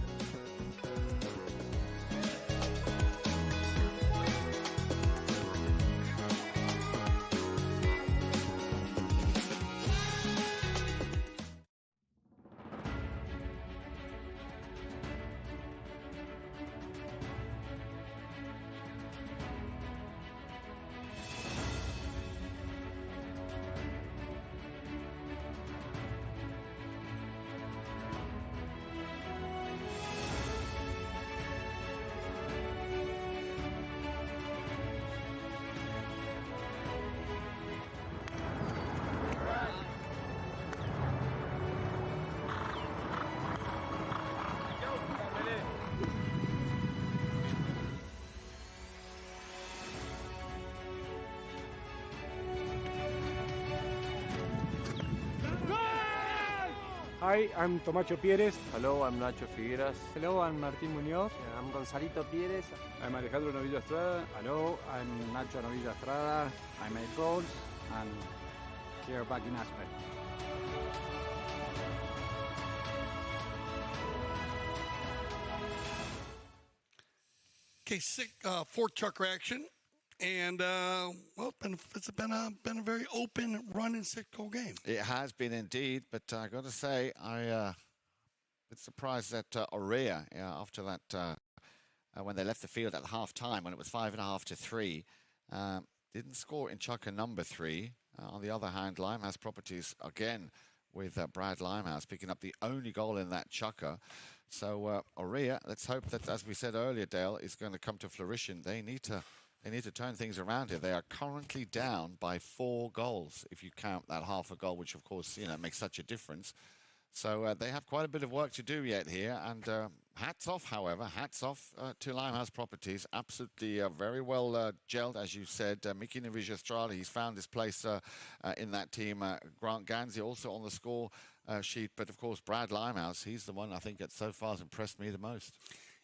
Hi, I'm Tomacho Pérez. Hello, I'm Nacho Figueras. Hello, I'm Martín Muñoz. I'm Gonzalito Pérez. I'm Alejandro Novillo Estrada. Hello, I'm Nacho Novillo Estrada. I make goals and here back in Aspen. Okay, fourth chucker action. And, well, it's been a very open run and six-goal game. It has been indeed, but I got to say, I'm surprised that Orea, after that, when they left the field at half-time, when it was 5.5-3, didn't score in chucker number 3. On the other hand, Limehouse Properties, again, with Brad Limehouse, picking up the only goal in that chucker. So, Orea, let's hope that, as we said earlier, Dale, is going to come to fruition. They need to turn things around here. They are currently down by 4 goals, if you count that half a goal, which, of course, makes such a difference. So they have quite a bit of work to do yet here. And hats off, however, hats off to Limehouse Properties. Absolutely very well gelled, as you said. Mickey Navigia Estrada, he's found his place in that team. Grant Ganzi also on the score sheet. But, of course, Brad Limehouse, he's the one I think that so far has impressed me the most.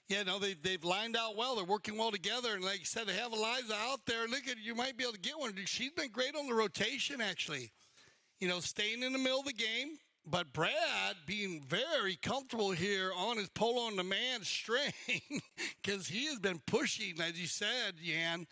Yeah, no, they've lined out well. They're working well together. And like you said, they have Eliza out there. Look at, you might be able to get one. She's been great on the rotation, actually. Staying in the middle of the game. But Brad being very comfortable here on his polo on the man string because he has been pushing, as you said, Jan,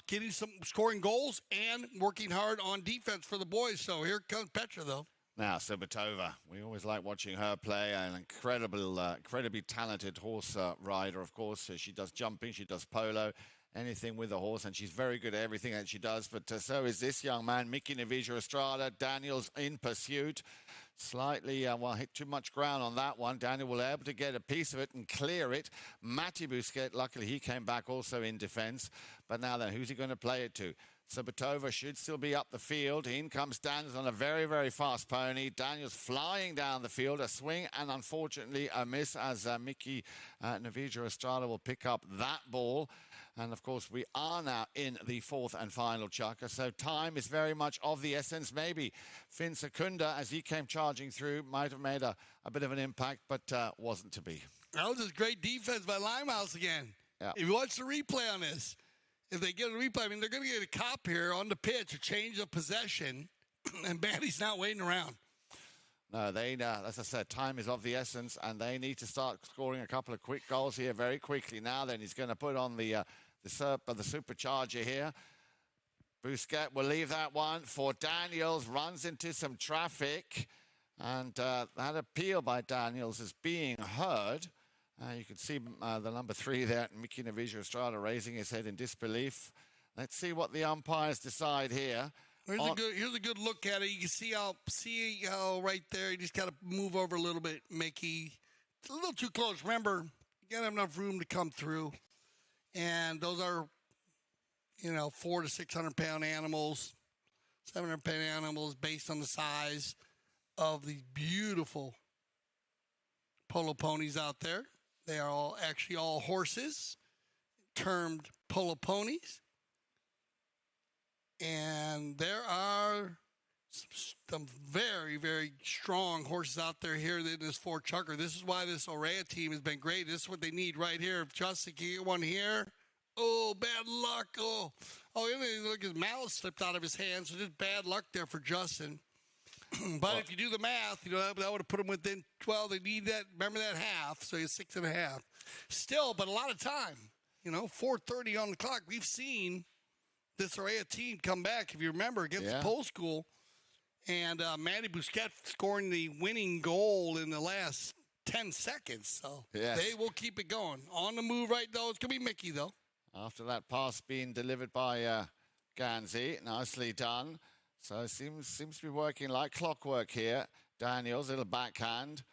getting some scoring goals and working hard on defense for the boys. So here comes Petra, though. Now, Sabatova, we always like watching her play. An incredibly talented horse rider, of course. She does jumping, she does polo, anything with a horse, and she's very good at everything that she does. But so is this young man, Mickey Navigia Estrada. Daniel's in pursuit. Slightly, hit too much ground on that one. Daniel will be able to get a piece of it and clear it. Matty Busquet, luckily he came back also in defense. But now then, who's he going to play it to? Sabatova should still be up the field. In comes Daniels on a very, very fast pony. Daniels flying down the field. A swing and, unfortunately, a miss as Mickey Navigia Estrada will pick up that ball. And, of course, we are now in the fourth and final chucker. So time is very much of the essence. Maybe Finn Secunda, as he came charging through, might have made a bit of an impact, but wasn't to be. That was just great defense by Limehouse again. Yeah. If you watch the replay on this, if they get a replay, they're going to get a cop here on the pitch, a change of possession, and Maddie's not waiting around. No, as I said, time is of the essence, and they need to start scoring a couple of quick goals here very quickly. Now then, he's going to put on the the supercharger here. Bousquet will leave that one for Daniels, runs into some traffic, and that appeal by Daniels is being heard. You can see the number 3 there, Mickey Navijo Estrada, raising his head in disbelief. Let's see what the umpires decide here. Here's a good look at it. You can see how right there, you just got to move over a little bit, Mickey. It's a little too close. Remember, you got to have enough room to come through. And those are, 400 to 600 pound animals, 700 pound animals based on the size of the beautiful polo ponies out there. They are all actually all horses, termed polo ponies. And there are some very, very strong horses out there here in this 4-chucker. This is why this Orea team has been great. This is what they need right here. If Justin can get one here, oh, bad luck. Oh, look, his mallet slipped out of his hand, so just bad luck there for Justin. But if you do the math, that would have put him within 12. They need that. Remember that half, so he's 6.5. Still, but a lot of time. 4:30 on the clock. We've seen this Orea team come back, if you remember, against the Pole School. And Matty Bousquet scoring the winning goal in the last 10 seconds. So they will keep it going. On the move right, though. It's going to be Mickey, though. After that pass being delivered by Ganzi, nicely done. So it seems to be working like clockwork here. Daniels, little backhand.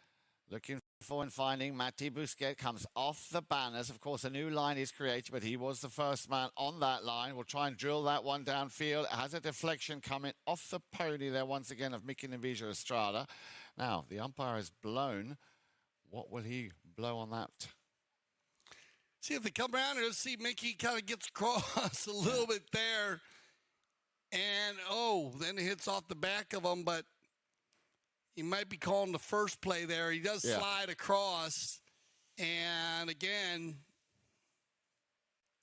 Looking for and finding Matty Bousquet, comes off the banners. Of course, a new line is created, but he was the first man on that line. We'll try and drill that one downfield. It has a deflection coming off the pony there once again of Mickey Navijo Estrada. Now, the umpire has blown. What will he blow on that? See if they come around and see Mickey kind of gets across a little bit there. And, then it hits off the back of him, but he might be calling the first play there. He does slide across. And, again,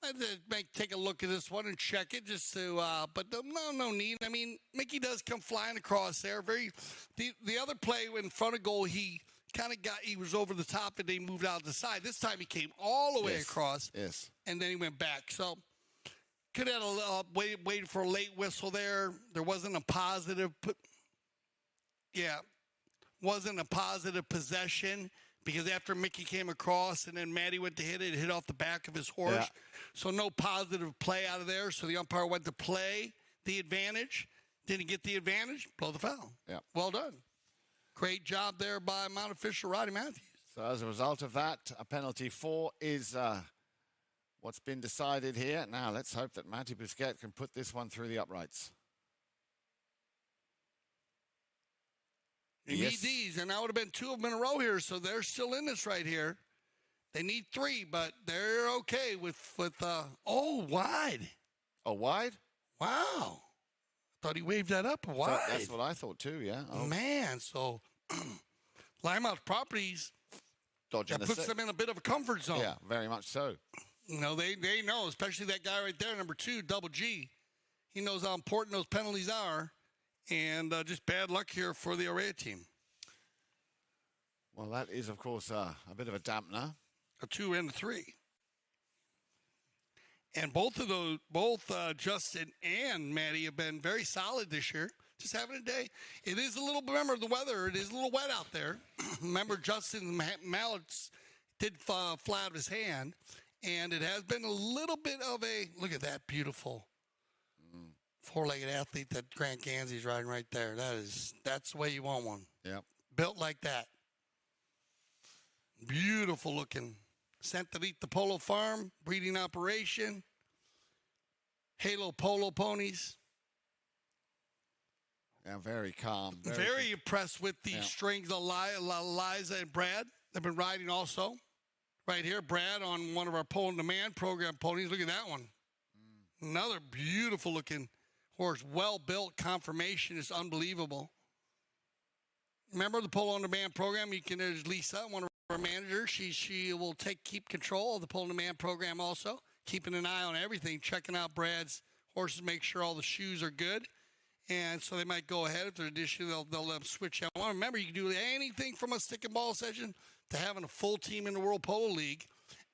I might take a look at this one and check it just to but no need. I mean, Mickey does come flying across there. The other play in front of goal, he was over the top and they moved out the side. This time he came all the way across. Yes. And then he went back. So could have waited for a late whistle there. There wasn't a positive possession because after Mickey came across and then Matty went to hit it, it hit off the back of his horse. Yeah. So no positive play out of there. So the umpire went to play the advantage. Didn't get the advantage, blow the foul. Yeah. Well done. Great job there by Mount official Roddy Matthews. So as a result of that, a penalty 4 is what's been decided here. Now let's hope that Matty Bousquet can put this one through the uprights. You need these, and that would have been 2 of them in a row here, so they're still in this right here. They need 3, but they're okay with wide. Oh, wide? Wow. Thought he waved that up wide. So that's what I thought too, yeah. Oh. Man, so Limehouse Properties dodging that puts them in a bit of a comfort zone. Yeah, very much so. They know, especially that guy right there, number 2, Double G. He knows how important those penalties are. And just bad luck here for the Orea team. Well, that is, of course, a bit of a dampener. A 2 and a 3. And both Justin and Matty have been very solid this year. Just having a day. It is remember the weather, it is a little wet out there. Remember Justin's mallets did fly out of his hand. And it has been a little bit of look at that beautiful 4-legged athlete that Grant Ganzi's riding right there. That's the way you want one. Yep. Built like that. Beautiful looking. Sent to the Polo Farm, breeding operation. Halo Polo ponies. Yeah, very calm. Very impressed with the strings of Liza and Brad. They've been riding also. Right here, Brad on one of our Polo on Demand program ponies. Look at that one. Another beautiful looking horse, well-built, conformation is unbelievable. Remember the Polo on Demand program? You can, there's Lisa, one of our managers. She will keep control of the Polo on Demand program also, keeping an eye on everything, checking out Brad's horses, make sure all the shoes are good. And so they might go ahead. If there's an issue, they'll let them switch out. Remember, you can do anything from a stick and ball session to having a full team in the World Polo League.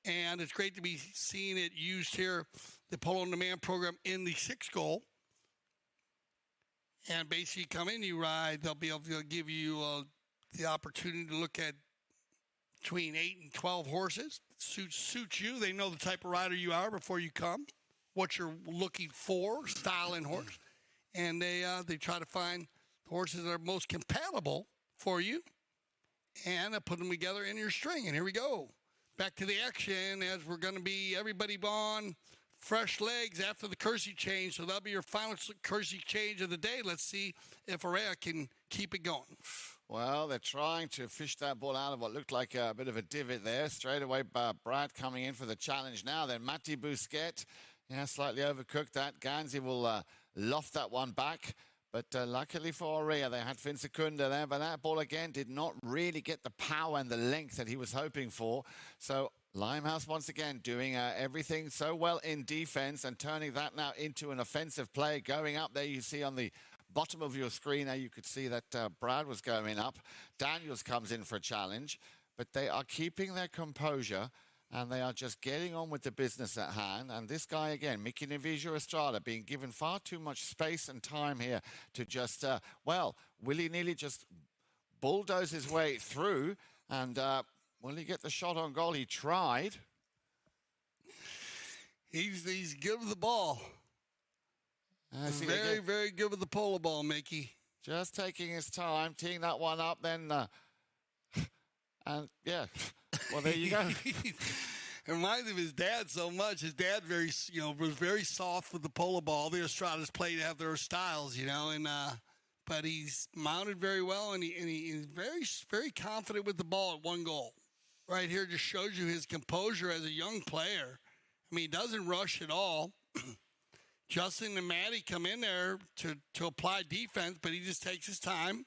And it's great to be seeing it used here, the Polo on Demand program, in the 6 goal. And basically, come in, you ride. They'll be able to give you the opportunity to look at between 8 and 12 horses. Suits you. They know the type of rider you are before you come, what you're looking for, style and horse. And they try to find the horses that are most compatible for you. And I put them together in your string. And here we go. Back to the action as we're going to be everybody on fresh legs after the Kersey change. So that'll be your final Kersey change of the day. Let's see if Orea can keep it going. Well, they're trying to fish that ball out of what looked like a bit of a divot there. Straight away, Brad coming in for the challenge now. Then Matti Busquet, slightly overcooked that. Ganzi will loft that one back. But luckily for Orea, they had Finsecunda there. But that ball, again, did not really get the power and the length that he was hoping for. So Limehouse, once again, doing everything so well in defense and turning that now into an offensive play. Going up there, you see on the bottom of your screen there, you could see that Brad was going up. Daniels comes in for a challenge. But they are keeping their composure. And they are just getting on with the business at hand. And this guy, again, Mickey Navijo Estrada, being given far too much space and time here to just, willy-nilly just bulldoze his way through. And will he get the shot on goal? He tried. He's good with the ball. Very, very good with the polo ball, Mickey. Just taking his time, teeing that one up, then... and, yeah... Well, there you go. It reminds me of his dad so much. His dad was very soft with the polo ball. The Estradas played have their styles, but he's mounted very well, and he's very, very confident with the ball at 1 goal. Right here just shows you his composure as a young player. I mean, he doesn't rush at all. Justin and Maddie come in there to apply defense, but he just takes his time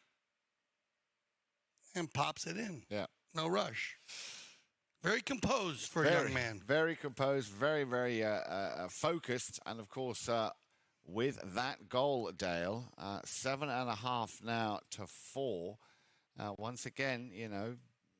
and pops it in. Yeah. No rush. Very composed for a young man. Very composed, very, very focused. And, of course, with that goal, Dale, 7.5 now to 4. Once again,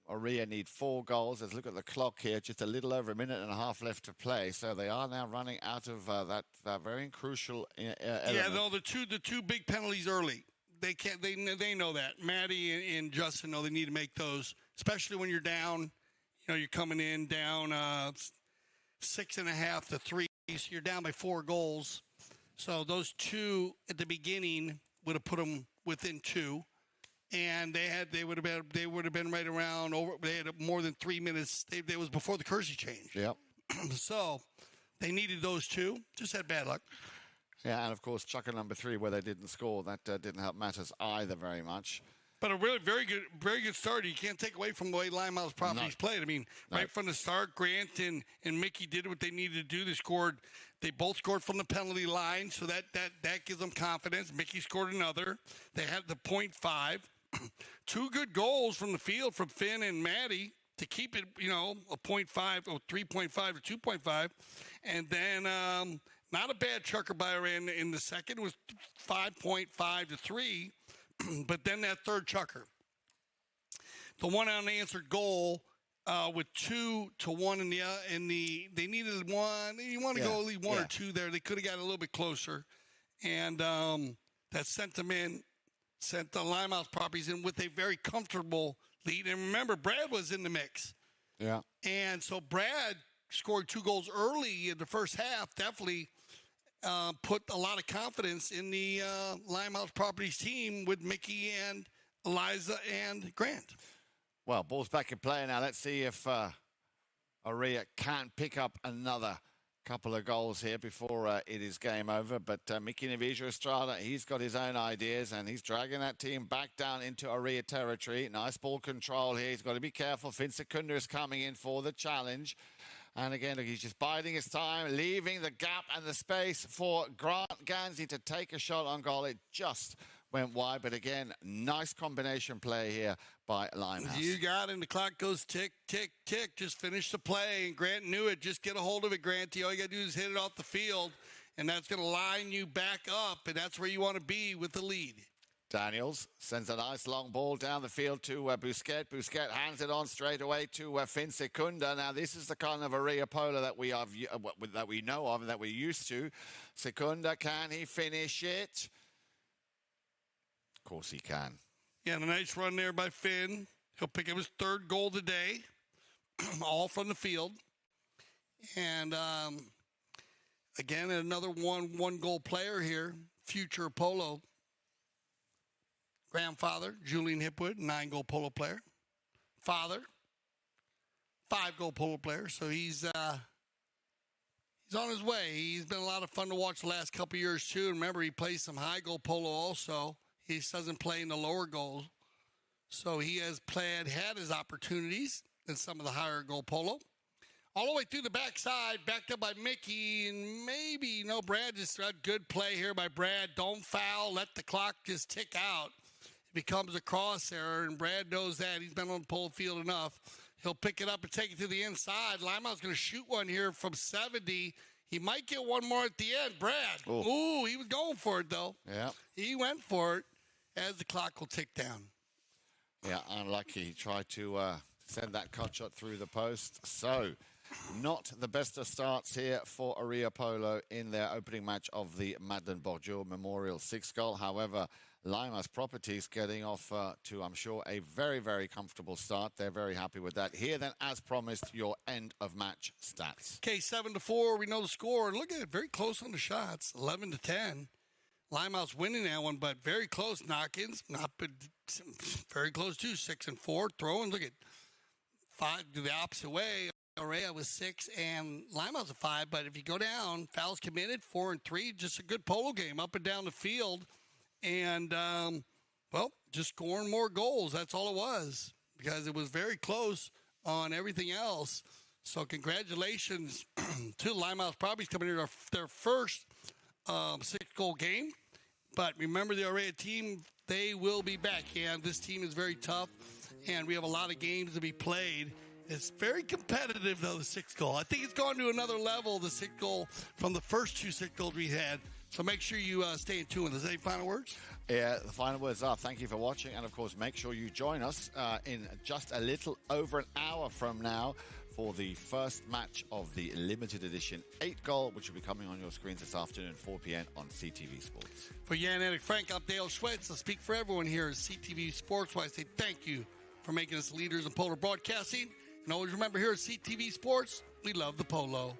Orea need 4 goals. Let's look at the clock here. Just a little over a minute and a half left to play. So they are now running out of that very crucial element. Yeah, no, the two big penalties early. They can't. They know that. Maddie and Justin know they need to make those, especially when you're down. You're coming in down 6.5 to 3. So you're down by 4 goals. So those 2 at the beginning would have put them within 2, and they would have been right around over. They had more than 3 minutes. It was before the Kersey change. Yep. So they needed those 2. Just had bad luck. Yeah, and of course, chucker number 3 where they didn't score. That didn't help matters either very much. But a really very good start. You can't take away from the way Limehouse Properties played. I mean, right from the start, Grant and Mickey did what they needed to do. They both scored from the penalty line, so that gives them confidence. Mickey scored another. They had the .5. 2 good goals from the field from Finn and Maddie to keep it, a .5 or 3.5 to 2.5. And then not a bad chucker by Orea in the second. It was 5.5 to 3. But then that third chucker, the one unanswered goal with 2 to 1 in the they needed 1. You want to go only 1 or 2 there. They could have got a little bit closer, and that sent the Limehouse Properties in with a very comfortable lead. And remember, Brad was in the mix. Yeah. And so Brad scored 2 goals early in the first half. Definitely. Put a lot of confidence in the Limehouse Properties team with Mickey and Eliza and Grant. Well, ball's back in play now. Let's see if Orea can pick up another couple of goals here before it is game over. But Mickey Navijo Estrada, he's got his own ideas, and he's dragging that team back down into Orea territory. Nice ball control here. He's got to be careful. Finsecunda is coming in for the challenge. And again, look, he's just biding his time, leaving the gap and the space for Grant Ganzi to take a shot on goal. It just went wide. But again, nice combination play here by Limehouse. You got it, and the clock goes tick, tick, tick. Just finish the play, and Grant knew it. Just get a hold of it, Grant. All you got to do is hit it off the field, and that's going to line you back up, and that's where you want to be with the lead. Daniels sends a nice long ball down the field to Busquets. Busquets hands it on straight away to Fin Secunda. Now, this is the kind of Orea Polo that we have, that we know of and that we're used to. Secunda, can he finish it? Of course he can. Yeah, and a nice run there by Finn. He'll pick up his third goal today, all from the field. And, again, another one-goal player here, future Polo. Grandfather, Julian Hipwood, 9-goal Polo player. Father, 5-goal Polo player. So he's on his way. He's been a lot of fun to watch the last couple of years, too. And remember, he plays some high-goal Polo also. He just doesn't play in the lower goals. So he has had his opportunities in some of the higher goal Polo. All the way through the backside, backed up by Mickey, and maybe, Brad just a good play here by Brad. Don't foul, let the clock just tick out. It becomes a crosshair, and Brad knows that. He's been on the polo field enough. He'll pick it up and take it to the inside. Limehouse going to shoot one here from 70. He might get one more at the end. Brad, ooh, he was going for it, though. Yeah. He went for it as the clock will tick down. Yeah, unlucky. He tried to send that cut shot through the post. So, not the best of starts here for Orea Polo in their opening match of the Madelon Bourdieu Memorial 6 goal. However, Limehouse Properties getting off to, I'm sure, a very, very comfortable start. They're very happy with that. Here, then, as promised, your end-of-match stats. Okay, 7-4. We know the score. And look at it, very close on the shots, 11-10. Limehouse winning that one, but very close knock-ins. Not been very close, too. 6-4. Throwing, look at 5 to the opposite way. Orea was 6 and Limehouse 5. But if you go down, fouls committed, 4-3. Just a good polo game up and down the field. And, just scoring more goals. That's all it was, because it was very close on everything else. So congratulations to Limehouse Properties coming into their first 6-goal game. But remember, the Orea team, they will be back. And this team is very tough, and we have a lot of games to be played. It's very competitive, though, the 6th goal. I think it's gone to another level, the 6th goal, from the first 2 6 goals we had. So make sure you stay in tune with us. Any final words? Yeah, the final words are thank you for watching. And, of course, make sure you join us in just a little over an hour from now for the first match of the limited edition 8 goal, which will be coming on your screens this afternoon, 4 p.m. on CTV Sports. For Jan Eric Frank, I'm Dale Schwetz. I speak for everyone here at CTV Sports. I say thank you for making us leaders in polo broadcasting. And always remember, here at CTV Sports, we love the polo.